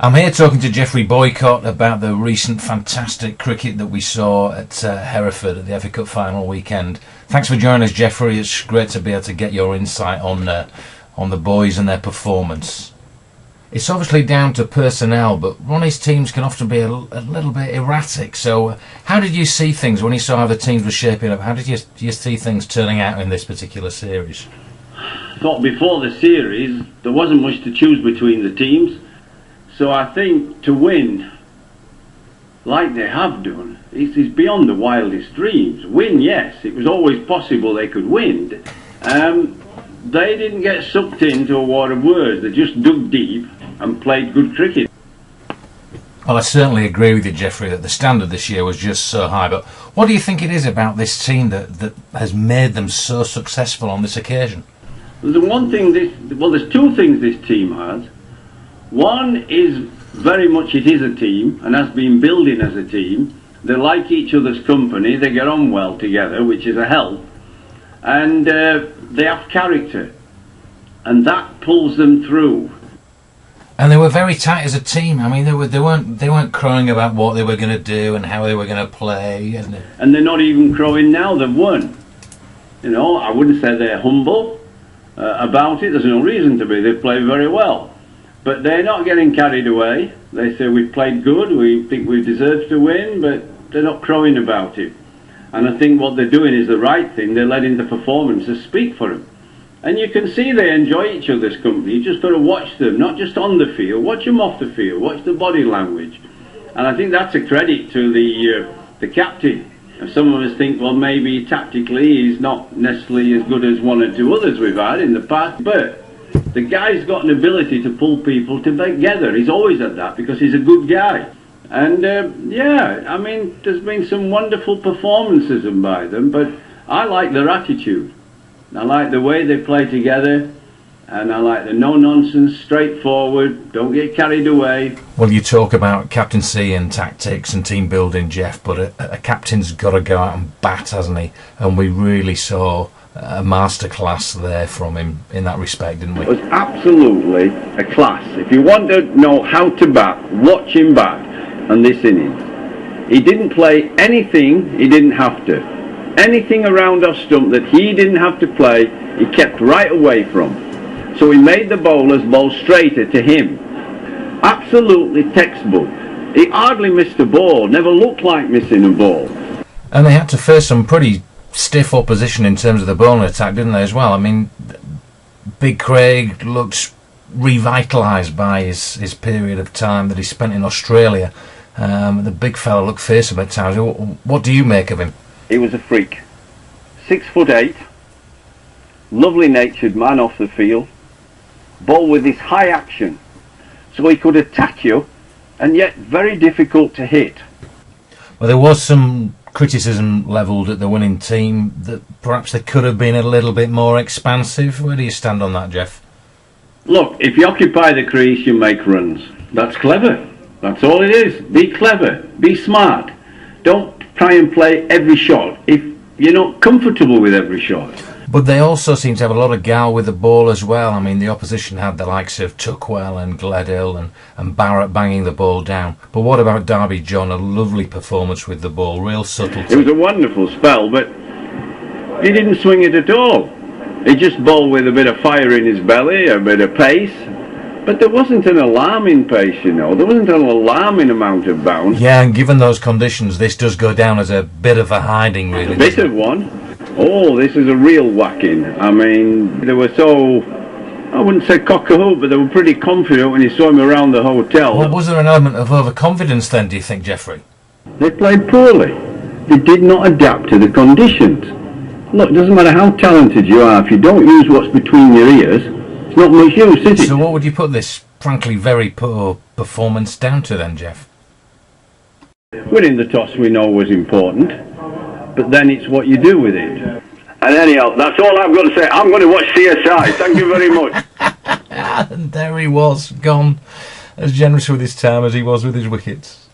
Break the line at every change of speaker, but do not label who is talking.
I'm here talking to Geoffrey Boycott about the recent fantastic cricket that we saw at Hereford at the FA Cup final weekend. Thanks for joining us, Geoffrey. It's great to be able to get your insight on the boys and their performance. It's obviously down to personnel, but Ronnie's teams can often be a little bit erratic. So how did you see things when you saw how the teams were shaping up? How did you see things turning out in this particular series?
I thought before the series there wasn't much to choose between the teams. So I think to win, like they have done, is beyond the wildest dreams. Win, yes, it was always possible they could win. They didn't get sucked into a war of words. They just dug deep and played good cricket.
Well, I certainly agree with you, Geoffrey, that the standard this year was just so high. But what do you think it is about this team that has made them so successful on this occasion?
There's there's two things this team has. One is very much it is a team and has been building as a team. They like each other's company, they get on well together, which is a help, and they have character, and that pulls them through.
And they were very tight as a team. I mean, they weren't crowing about what they were going to do and how they were going to play,
and they're not even crowing now. They've won. You know, I wouldn't say they're humble about it. There's no reason to be. They play very well. But they're not getting carried away. They say we've played good, we think we deserve to win, but they're not crowing about it. And I think what they're doing is the right thing. They're letting the performances speak for them. And you can see they enjoy each other's company. You just got to watch them, not just on the field, watch them off the field, watch the body language. And I think that's a credit to the captain. Some of us think, well, maybe tactically he's not necessarily as good as one or two others we've had in the past, but the guy's got an ability to pull people together. He's always had that because he's a good guy. And I mean, there's been some wonderful performances by them, but I like their attitude. I like the way they play together, and I like the no-nonsense, straightforward, don't get carried away.
Well, you talk about captaincy and tactics and team building, Jeff, but a captain's got to go out and bat, hasn't he? And we really saw a masterclass there from him in that respect, didn't we?
It was absolutely a class. If you want to know how to bat, watch him bat on this innings. He didn't play anything he didn't have to. Anything around off stump that he didn't have to play, he kept right away from. So he made the bowlers bowl straighter to him. Absolutely textbook. He hardly missed a ball, never looked like missing a ball.
And they had to face some pretty stiff opposition in terms of the bowling attack, didn't they, as well? I mean, Big Craig looked revitalised by his period of time that he spent in Australia. The big fella looked fearsome at times. What do you make of him?
He was a freak. 6'8", lovely natured man off the field, bowled with his high action, so he could attack you and yet very difficult to hit.
Well, there was some criticism levelled at the winning team that perhaps they could have been a little bit more expansive. Where do you stand on that, Jeff?
Look, if you occupy the crease, you make runs. That's clever. That's all it is. Be clever. Be smart. Don't try and play every shot if you're not comfortable with every shot.
But they also seem to have a lot of gal with the ball as well. I mean, the opposition had the likes of Tuckwell and Gledhill and Barrett banging the ball down. But what about Derby John? A lovely performance with the ball, real subtlety.
It was a wonderful spell, but he didn't swing it at all. He just bowled with a bit of fire in his belly, a bit of pace. But there wasn't an alarming pace, you know. There wasn't an alarming amount of bounce.
Yeah, and given those conditions, this does go down as a bit of a hiding, really.
A bit of one. Oh, this is a real whacking. I mean, they were so, I wouldn't say cock-a-hoop, but they were pretty confident when you saw him around the hotel.
Well, was there an element of overconfidence then, do you think, Geoffrey?
They played poorly. They did not adapt to the conditions. Look, it doesn't matter how talented you are, if you don't use what's between your ears, it's not much use, is it?
So what would you put this, frankly, very poor performance down to then, Jeff?
Winning the toss we know was important, but then it's what you do with it. And anyhow, that's all I've got to say. I'm going to watch CSI. Thank you very much.
And there he was, gone, as generous with his time as he was with his wickets.